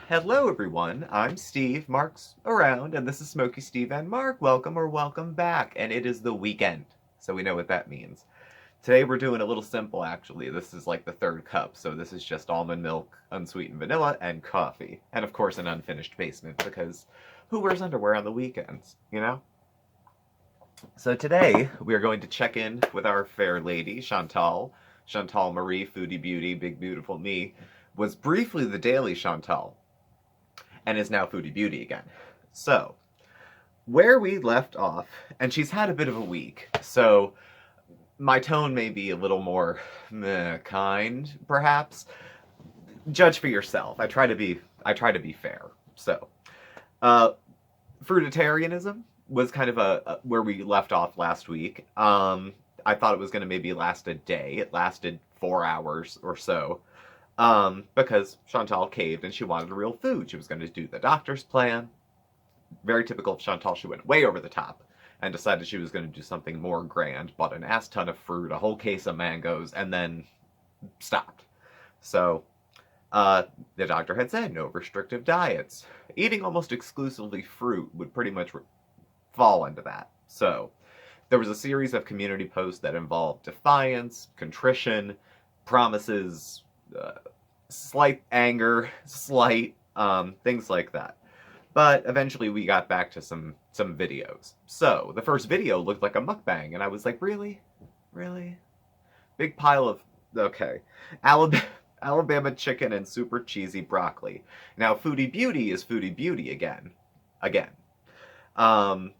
Hello, everyone. I'm Steve. Mark's around, and this is Smokey Steve and Mark. Welcome or welcome back. And it is the weekend, so we know what that means. Today we're doing a little simple, actually. This is like the third cup, so this is just almond milk, unsweetened vanilla, and coffee. And of course, an unfinished basement, because who wears underwear on the weekends, you know? So today we are going to check in with our fair lady, Chantal. Chantal Marie, Foodie Beauty, Big Beautiful Me, was briefly the Daily Chantal and is now Foodie Beauty again. So, where we left off, and she's had a bit of a week, so my tone may be a little more kind, perhaps. Judge for yourself. I try to be fair. So, uh, fruitarianism was kind of where we left off last week. I thought it was going to maybe last a day. It lasted 4 hours or so. Because Chantal caved and she wanted real food. She was going to do the doctor's plan. Very typical of Chantal, she went way over the top and decided she was going to do something more grand, bought an ass ton of fruit, a whole case of mangoes, and then stopped. So, the doctor had said no restrictive diets. Eating almost exclusively fruit would pretty much fall into that. So, there was a series of community posts that involved defiance, contrition, promises, slight anger, slight things like that. But eventually we got back to some videos. So the first video looked like a mukbang, and I was like, really, really, big pile of okay, Alabama. Alabama chicken and super cheesy broccoli. Now, Foodie Beauty is Foodie Beauty again. Again. Um,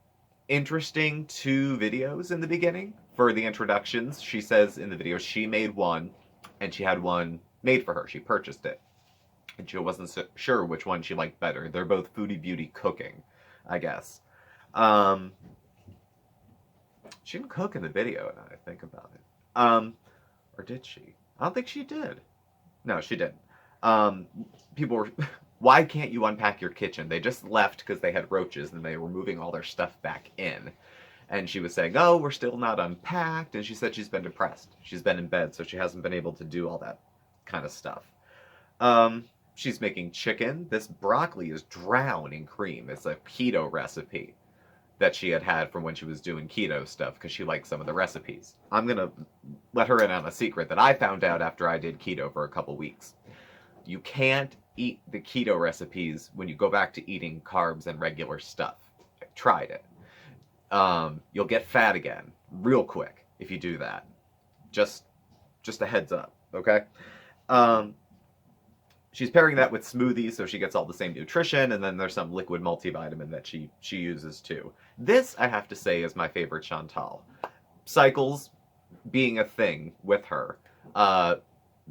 Interesting 2 videos in the beginning for the introductions. She says in the video she made one and she had one made for her. She purchased it. And she wasn't sure which one she liked better. They're both Foodie Beauty cooking, I guess. Um, she didn't cook in the video, now I think about it. Or did she? I don't think she did. No, she didn't. Um, People were, why can't you unpack your kitchen? They just left because they had roaches and they were moving all their stuff back in. And she was saying, oh, we're still not unpacked. And she said she's been depressed. She's been in bed, so she hasn't been able to do all that kind of stuff. She's making chicken. This broccoli is drowned in cream. It's a keto recipe that she had from when she was doing keto stuff because she liked some of the recipes. I'm going to let her in on a secret that I found out after I did keto for a couple weeks. You can't eat the keto recipes when you go back to eating carbs and regular stuff. I tried it. You'll get fat again real quick if you do that. Just a heads up, okay? She's pairing that with smoothies, so she gets all the same nutrition, and then there's some liquid multivitamin that she uses too. This, I have to say, is my favorite Chantal. Cycles being a thing with her.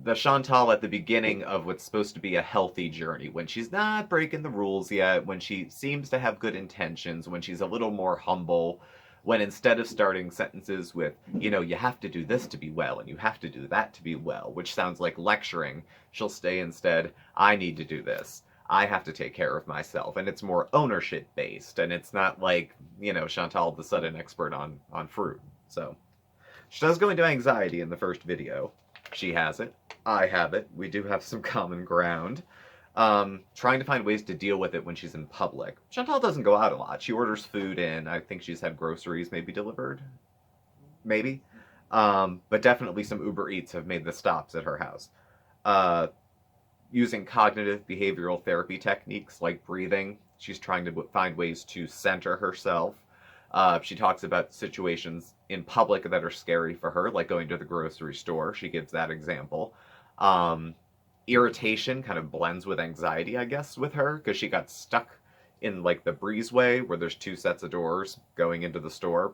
The Chantal at the beginning of what's supposed to be a healthy journey, when she's not breaking the rules yet, when she seems to have good intentions, when she's a little more humble, when instead of starting sentences with, you know, you have to do this to be well and you have to do that to be well, which sounds like lecturing, she'll say instead, I need to do this. I have to take care of myself. And it's more ownership based. And it's not like, you know, Chantal the sudden expert on fruit. So she does go into anxiety in the first video. She has it. I have it. We do have some common ground. Trying to find ways to deal with it when she's in public. Chantal doesn't go out a lot. She orders food in. I think she's had groceries maybe delivered. Maybe. But definitely some Uber Eats have made the stops at her house. Using cognitive behavioral therapy techniques like breathing. She's trying to find ways to center herself. She talks about situations in public that are scary for her, like going to the grocery store. She gives that example. Irritation kind of blends with anxiety, I guess, with her, because she got stuck in like the breezeway where there's 2 sets of doors going into the store.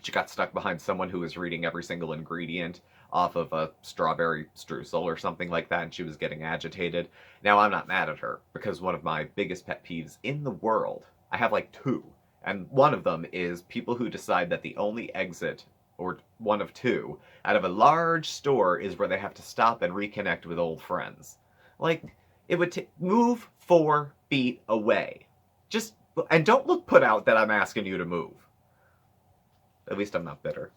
She got stuck behind someone who was reading every single ingredient off of a strawberry streusel or something like that, and she was getting agitated. Now, I'm not mad at her, because one of my biggest pet peeves in the world, I have like 2, and one of them is people who decide that the only exit, or one of 2, out of a large store is where they have to stop and reconnect with old friends. Like, it would move 4 feet away. Just, and don't look put out that I'm asking you to move. At least I'm not bitter.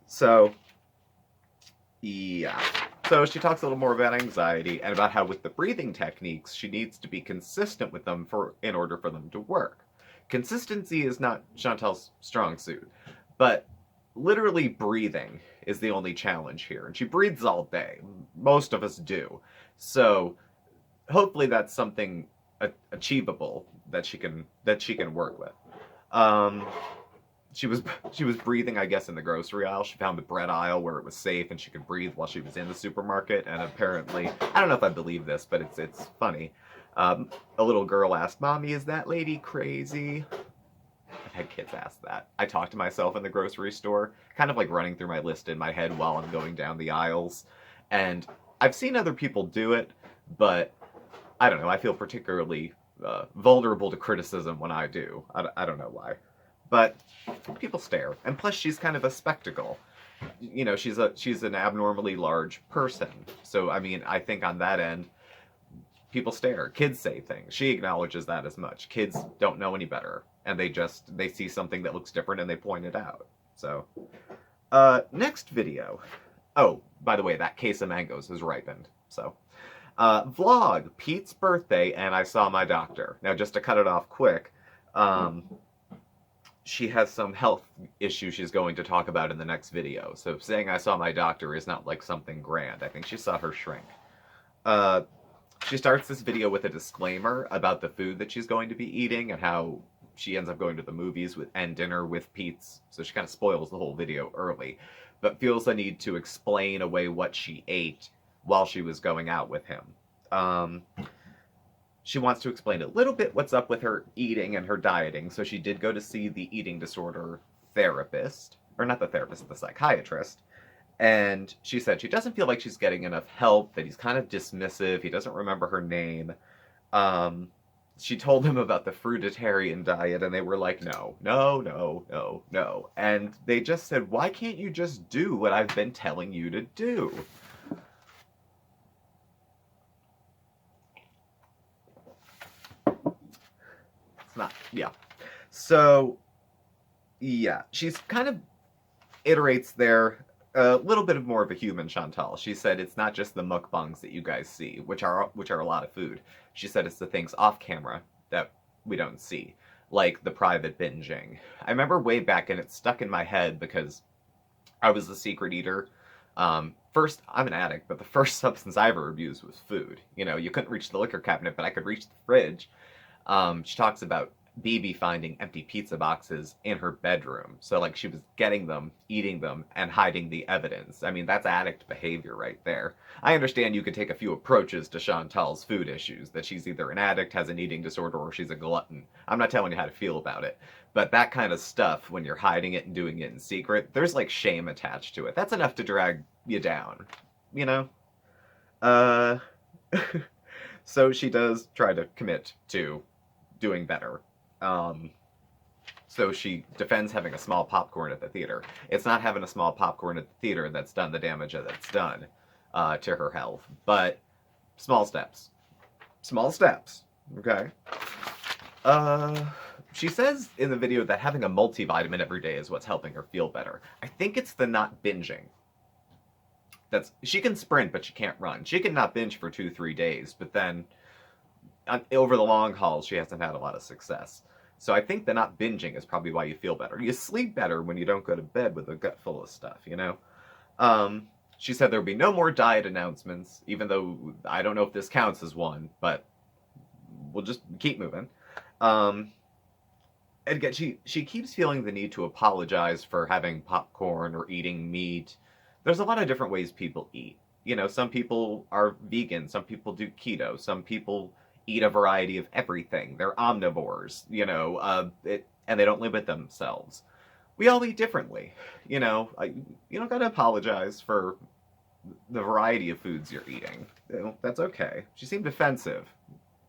So, yeah. So she talks a little more about anxiety and about how with the breathing techniques, she needs to be consistent with them in order for them to work. Consistency is not Chantal's strong suit, but literally breathing is the only challenge here. And she breathes all day. Most of us do. So hopefully that's something achievable that she can work with. Um, she was she was breathing, I guess, in the grocery aisle. She found the bread aisle where it was safe and she could breathe while she was in the supermarket. And apparently, I don't know if I believe this, but it's funny. A little girl asked, "Mommy, is that lady crazy?" I've had kids ask that. I talk to myself in the grocery store, kind of like running through my list in my head while I'm going down the aisles. And I've seen other people do it, but I don't know. I feel particularly vulnerable to criticism when I do. I don't know why. But people stare. And plus, she's kind of a spectacle. You know, she's an abnormally large person. So, I mean, I think on that end, people stare. Kids say things. She acknowledges that as much. Kids don't know any better. And they see something that looks different and they point it out. So, next video. Oh, by the way, that case of mangoes has ripened. So, vlog, Pete's birthday, and I saw my doctor. Now, just to cut it off quick, she has some health issue she's going to talk about in the next video. So saying I saw my doctor is not like something grand. I think she saw her shrink. She starts this video with a disclaimer about the food that she's going to be eating and how she ends up going to the movies and dinner with Pete's. So she kind of spoils the whole video early, but feels the need to explain away what she ate while she was going out with him. She wants to explain a little bit what's up with her eating and her dieting, so she did go to see the eating disorder therapist, or not the therapist, the psychiatrist, and she said she doesn't feel like she's getting enough help, that he's kind of dismissive, he doesn't remember her name. She told them about the Fruitarian Diet, and they were like, no, no, no, no, no. And they just said, why can't you just do what I've been telling you to do? Not, yeah. So, yeah, she's kind of iterates there a little bit of more of a human Chantal. She said it's not just the mukbangs that you guys see, which are a lot of food. She said it's the things off camera that we don't see, like the private binging. I remember way back, and it stuck in my head because I was a secret eater. First, I'm an addict, but the first substance I ever abused was food. You know, you couldn't reach the liquor cabinet, but I could reach the fridge. She talks about BB finding empty pizza boxes in her bedroom. So, like, she was getting them, eating them, and hiding the evidence. I mean, that's addict behavior right there. I understand you could take a few approaches to Chantal's food issues, that she's either an addict, has an eating disorder, or she's a glutton. I'm not telling you how to feel about it. But that kind of stuff, when you're hiding it and doing it in secret, there's, like, shame attached to it. That's enough to drag you down, you know? So she does try to commit to doing better. So she defends having a small popcorn at the theater. It's not having a small popcorn at the theater that's done the damage that it's done to her health, but small steps. Small steps, okay? She says in the video that having a multivitamin every day is what's helping her feel better. I think it's the not binging. She can sprint, but she can't run. She can not binge for 2-3 days, but then over the long haul, she hasn't had a lot of success. So I think the not binging is probably why you feel better. You sleep better when you don't go to bed with a gut full of stuff, you know? She said there would be no more diet announcements, even though I don't know if this counts as one, but we'll just keep moving. And again, she keeps feeling the need to apologize for having popcorn or eating meat. There's a lot of different ways people eat. You know, some people are vegan, some people do keto, some people eat a variety of everything. They're omnivores, you know, and they don't limit themselves. We all eat differently, you know. You don't gotta apologize for the variety of foods you're eating. You know, that's okay. She seemed offensive,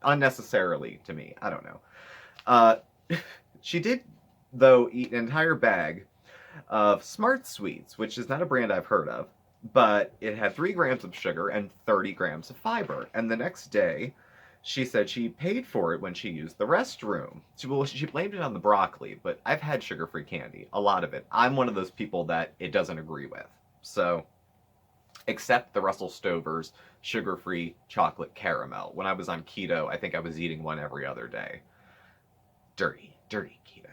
unnecessarily to me. I don't know. She did, though, eat an entire bag of Smart Sweets, which is not a brand I've heard of, but it had 3 grams of sugar and 30 grams of fiber. And the next day, she said she paid for it when she used the restroom. She blamed it on the broccoli, but I've had sugar-free candy, a lot of it. I'm one of those people that it doesn't agree with. So, except the Russell Stover's sugar-free chocolate caramel. When I was on keto, I think I was eating one every other day. Dirty keto.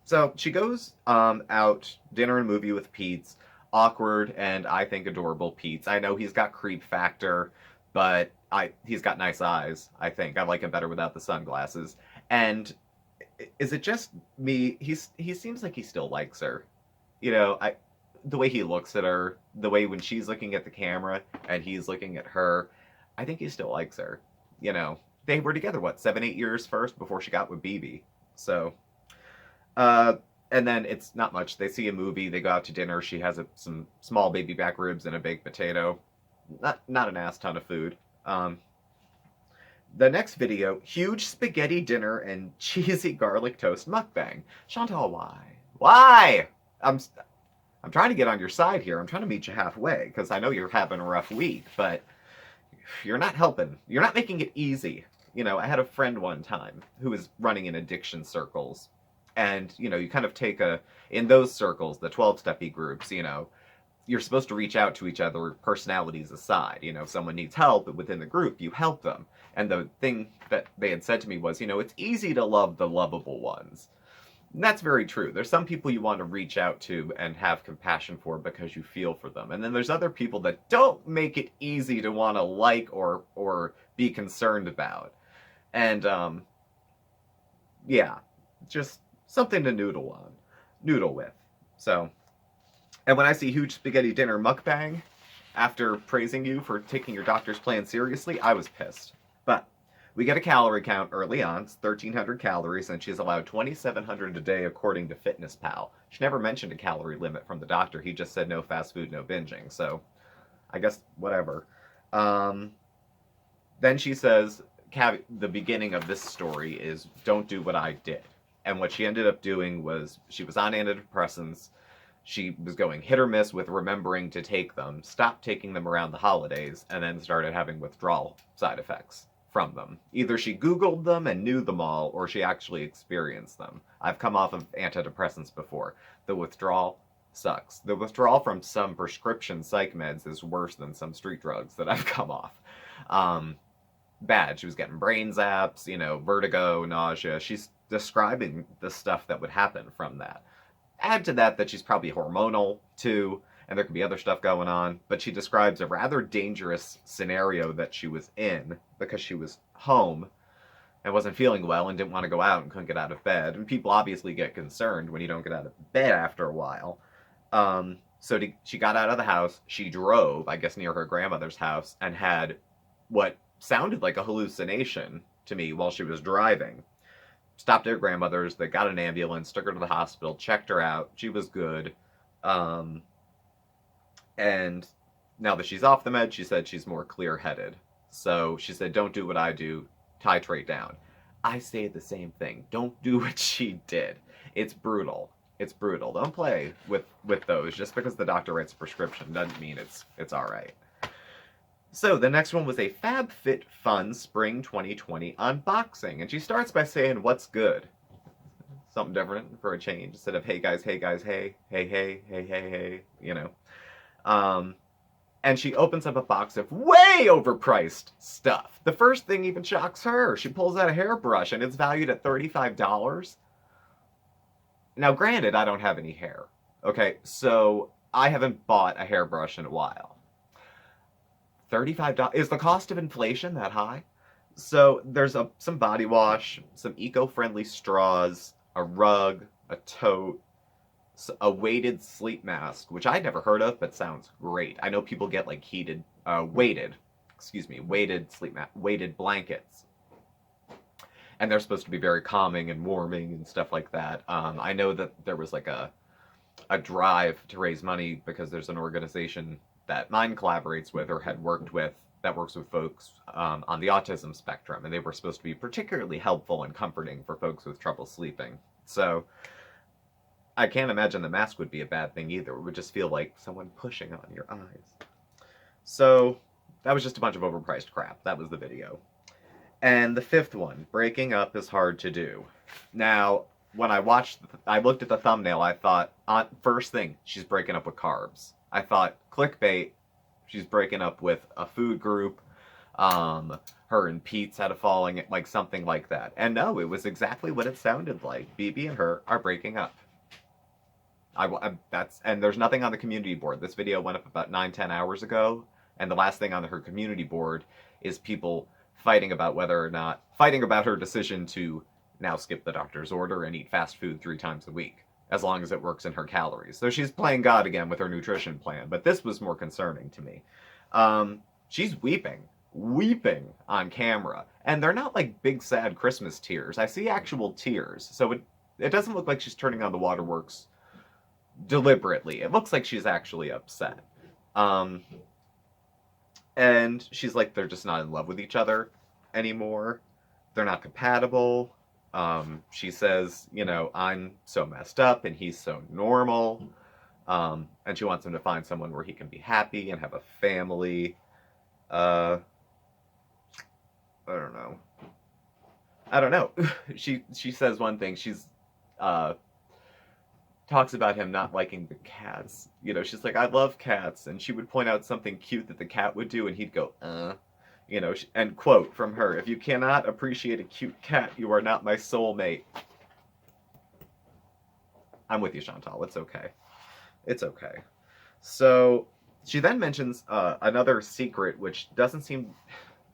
So she goes out, dinner and movie with Pete's. Awkward and I think adorable Pete's. I know he's got creep factor, but he's got nice eyes, I think. I like him better without the sunglasses. And is it just me? He seems like he still likes her. You know, the way he looks at her, the way when she's looking at the camera and he's looking at her, I think he still likes her. You know, they were together, what, 7, 8 years first before she got with BB. So, and then it's not much. They see a movie, they go out to dinner. She has some small baby back ribs and a baked potato. Not an ass ton of food. The next video, huge spaghetti dinner and cheesy garlic toast mukbang. Chantal, why? Why? I'm trying to get on your side here. I'm trying to meet you halfway because I know you're having a rough week, but you're not helping. You're not making it easy. You know, I had a friend one time who was running in addiction circles. And, you know, you kind of take in those circles, the 12-steppy groups, you know, you're supposed to reach out to each other, personalities aside. You know, if someone needs help within the group, you help them. And the thing that they had said to me was, you know, it's easy to love the lovable ones. And that's very true. There's some people you want to reach out to and have compassion for because you feel for them. And then there's other people that don't make it easy to want to like or be concerned about. And, yeah, just something to noodle with. So, and when I see huge spaghetti dinner mukbang, after praising you for taking your doctor's plan seriously, I was pissed. But we get a calorie count early on. It's 1,300 calories, and she's allowed 2,700 a day according to FitnessPal. She never mentioned a calorie limit from the doctor. He just said no fast food, no binging. So, I guess whatever. Then she says, the beginning of this story is, don't do what I did. And what she ended up doing was, she was on antidepressants. She was going hit or miss with remembering to take them, stopped taking them around the holidays, and then started having withdrawal side effects from them. Either she Googled them and knew them all, or she actually experienced them. I've come off of antidepressants before. The withdrawal sucks. The withdrawal from some prescription psych meds is worse than some street drugs that I've come off. Bad. She was getting brain zaps, you know, vertigo, nausea. She's describing the stuff that would happen from that. Add to that she's probably hormonal too, and there could be other stuff going on, but she describes a rather dangerous scenario that she was in because she was home and wasn't feeling well and didn't want to go out and couldn't get out of bed. And people obviously get concerned when you don't get out of bed after a while. She got out of the house, she drove, I guess near her grandmother's house, and had what sounded like a hallucination to me while she was driving. Stopped at her grandmother's, they got an ambulance, took her to the hospital, checked her out, she was good. And now that she's off the med, she said she's more clear-headed. So she said, don't do what I do, titrate down. I say the same thing. Don't do what she did. It's brutal. It's brutal. Don't play with those. Just because the doctor writes a prescription doesn't mean it's all right. So the next one was a FabFitFun Spring 2020 unboxing. And she starts by saying, what's good? Something different for a change. Instead of, hey guys, hey, hey, hey, hey, hey, hey, you know. And she opens up a box of way overpriced stuff. The first thing even shocks her. She pulls out a hairbrush and it's valued at $35. Now granted, I don't have any hair. Okay, so I haven't bought a hairbrush in a while. $35? Is the cost of inflation that high? So there's some body wash, some eco-friendly straws, a rug, a tote, a weighted sleep mask, which I'd never heard of, but sounds great. I know people get like weighted blankets. And they're supposed to be very calming and warming and stuff like that. I know that there was like a drive to raise money because there's an organization that mine collaborates with or had worked with that works with folks on the autism spectrum, and they were supposed to be particularly helpful and comforting for folks with trouble sleeping. So I can't imagine the mask would be a bad thing either. It would just feel like someone pushing on your eyes. So that was just a bunch of overpriced crap. That was the video. And the fifth one, breaking up is hard to do. Now, when I looked at the thumbnail, I thought, first thing, she's breaking up with carbs. I thought, clickbait, she's breaking up with a food group. Her and Pete's had a falling, like something like that. And no, it was exactly what it sounded like. BB and her are breaking up. And there's nothing on the community board. This video went up about 9-10 hours ago, and the last thing on her community board is people fighting about her decision to now skip the doctor's order and eat fast food 3 times a week, as long as it works in her calories. So she's playing God again with her nutrition plan, but this was more concerning to me. She's weeping on camera, and they're not like big sad Christmas tears. I see actual tears, so it doesn't look like she's turning on the waterworks deliberately. It looks like she's actually upset. And she's like, they're just not in love with each other anymore. They're not compatible. She says, you know, I'm so messed up and he's so normal. And she wants him to find someone where he can be happy and have a family. I don't know. She says one thing. She's talks about him not liking the cats. You know, she's like, I love cats. And she would point out something cute that the cat would do, and he'd go, You know, and quote from her, if you cannot appreciate a cute cat, you are not my soulmate. I'm with you, Chantal. It's okay. It's okay. So she then mentions another secret, which doesn't seem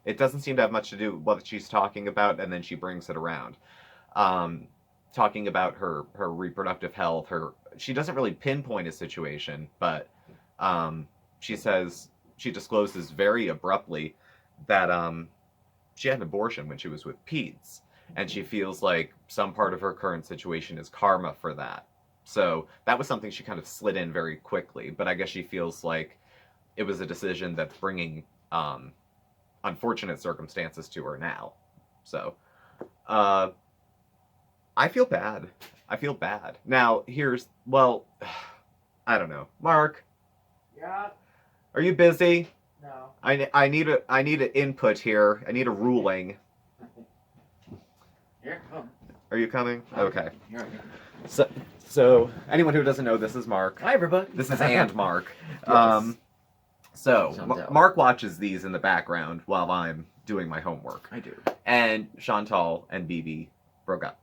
to have much to do with what she's talking about, and then she brings it around. Talking about her reproductive health. She doesn't really pinpoint a situation, but she discloses very abruptly that she had an abortion when she was with Pete's, and she feels like some part of her current situation is karma for that. So that was something she kind of slid in very quickly, but I guess she feels like it was a decision that's bringing unfortunate circumstances to her now. So I feel bad. Now, I don't know. Mark? Yeah? Are you busy? No. I need an input here. I need a ruling. Here, come. Are you coming? Okay. Here I go. So anyone who doesn't know, this is Mark. Hi, everybody. This is and Mark. Yes. Mark watches these in the background while I'm doing my homework. I do. And Chantal and BB broke up.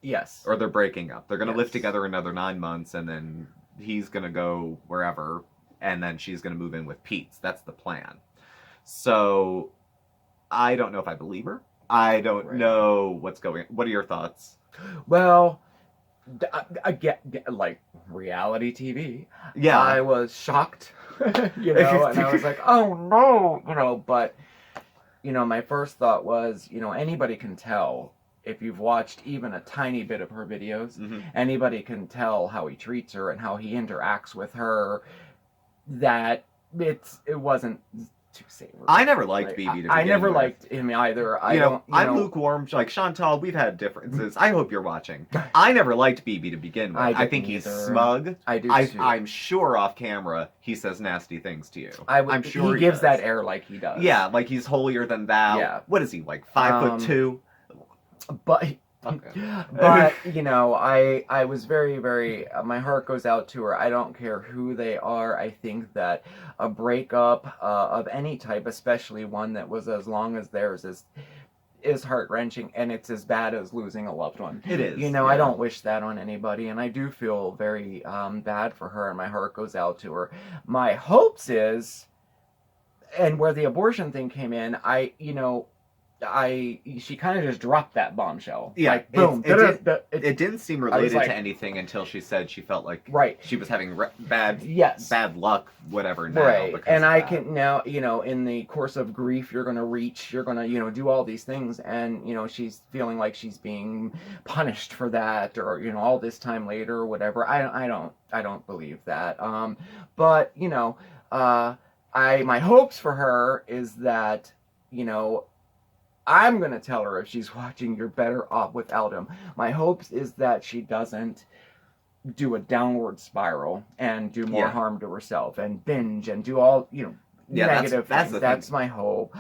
Yes. Or they're breaking up. They're going to live Yes. together another 9 months, and then he's going to go wherever, and then she's going to move in with Pete's. That's the plan. So I don't know if I believe her. I don't know what's going on. What are your thoughts? Well, I get like reality TV. Yeah. I was shocked, you know, and I was like, oh no, you know, but, you know, my first thought was, you know, anybody can tell. If you've watched even a tiny bit of her videos, anybody can tell how he treats her and how he interacts with her, that it wasn't too savory. I never liked BB to begin I never with. liked him either. I'm lukewarm. Like, Chantal, we've had differences. I hope you're watching. I never liked BB to begin with. I think he's smug. I do too. I'm sure off camera he says nasty things to you. I'm sure he gives that air like he does. Yeah, like he's holier than thou. Yeah. What is he, like 5'2"? But Okay. But you know, I was very, very. My heart goes out to her. I don't care who they are. I think that a breakup of any type, especially one that was as long as theirs, is heart-wrenching, and it's as bad as losing a loved one. It is. You know, yeah. I don't wish that on anybody, and I do feel very bad for her, and my heart goes out to her. My hopes is, and where the abortion thing came in, she kind of just dropped that bombshell. Yeah, like, boom. It didn't seem related to anything until she said she felt like she was having bad luck, whatever. Now, right, and I can now, in the course of grief, you're gonna do all these things, and she's feeling like she's being punished for that, or all this time later, or whatever. I don't believe that. But my hopes for her is that I'm going to tell her if she's watching, you're better off without him. My hopes is that she doesn't do a downward spiral and do more harm to herself and binge and do all, negative things. That's my hope.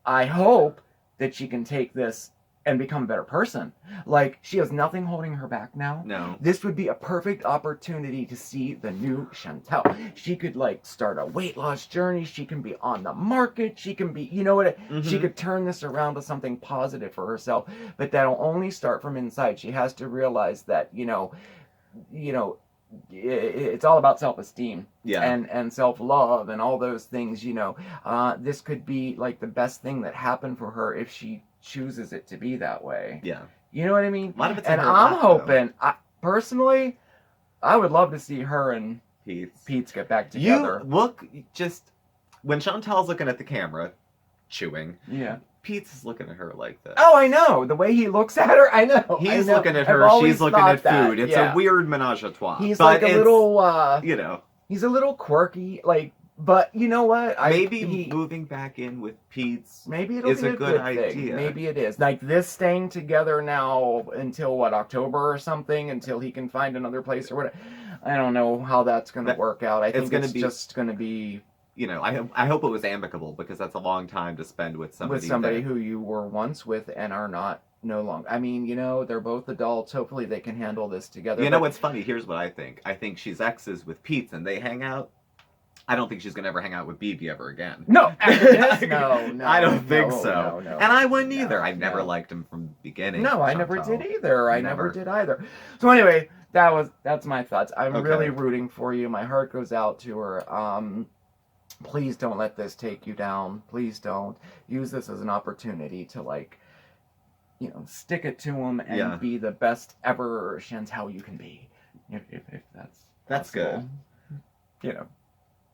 I hope that she can take this and become a better person. Like, she has nothing holding her back now. No. This would be a perfect opportunity to see the new Chantal. She could, like, start a weight loss journey. She can be on the market. She can be, you know what? She could turn this around to something positive for herself. But that'll only start from inside. She has to realize that, it's all about self-esteem and self-love and all those things. This could be like the best thing that happened for her if she chooses it to be that way. Yeah. You know what I mean? A lot of it's and in her I'm lap, hoping, personally, I would love to see her and Pete's get back together. You look, when Chantal's looking at the camera, chewing, Pete's is looking at her like this. Oh, I know. The way he looks at her, I know. He's looking at her, she's looking at food. It's a weird menage a trois. He's like a little, he's a little quirky, like, but you know what? Maybe moving back in with Pete's is a good idea. Thing. Maybe it is. Like, this staying together now until, October or something, until he can find another place or whatever. I don't know how that's going to work out. I think it's just going to be... I hope it was amicable, because that's a long time to spend with somebody. Who you were once with and are no longer. I mean, they're both adults. Hopefully they can handle this together. You know what's funny? Here's what I think. I think she's exes with Pete's and they hang out. I don't think she's going to ever hang out with BB ever again. No. No. I don't think so. No. And I wouldn't either. I never liked him from the beginning. No, I never did either. I never did either. So anyway, that's my thoughts. I'm really rooting for you. My heart goes out to her. Please don't let this take you down. Please don't. Use this as an opportunity to, stick it to him and be the best ever Chantal you can be. If that's possible. Good.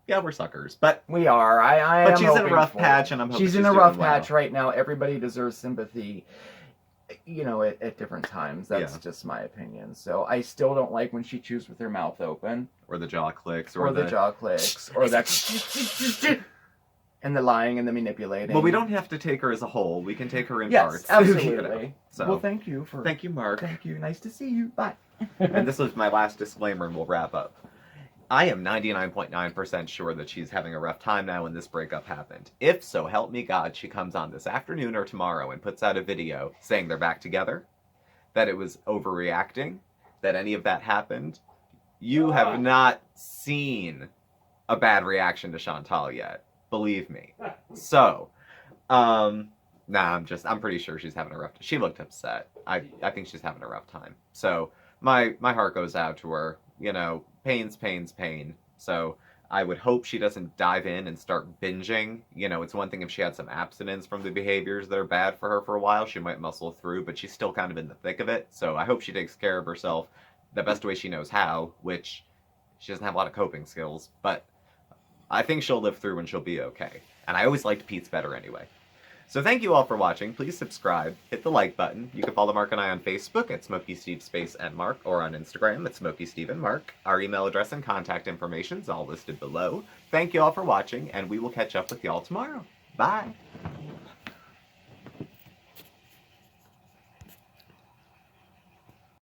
Yeah, we're suckers, but we are. But she's in a rough patch, and I'm hoping she's in a rough patch right now. Everybody deserves sympathy, at different times. That's just my opinion. So I still don't like when she chews with her mouth open, or the jaw clicks, or the jaw clicks, or that. And the lying and the manipulating. Well, we don't have to take her as a whole. We can take her in parts. Yes, absolutely. So, well, thank you, Mark. Thank you. Nice to see you. Bye. And this was my last disclaimer, and we'll wrap up. I am 99.9% sure that she's having a rough time now when this breakup happened. If so, help me God, she comes on this afternoon or tomorrow and puts out a video saying they're back together, that it was overreacting, that any of that happened. You have not seen a bad reaction to Chantal yet. Believe me. So, I'm pretty sure she's having a rough time. She looked upset. I think she's having a rough time. So, my heart goes out to her. Pain's pain. So I would hope she doesn't dive in and start binging. It's one thing if she had some abstinence from the behaviors that are bad for her for a while, she might muscle through, but she's still kind of in the thick of it. So I hope she takes care of herself the best way she knows how, which she doesn't have a lot of coping skills, but I think she'll live through and she'll be okay. And I always liked Pete's better anyway. So thank you all for watching. Please subscribe. Hit the like button. You can follow Mark and I on Facebook at SmokeySteveAndMarc or on Instagram at SmokeySteveAndMarc. Our email address and contact information is all listed below. Thank you all for watching, and we will catch up with y'all tomorrow. Bye.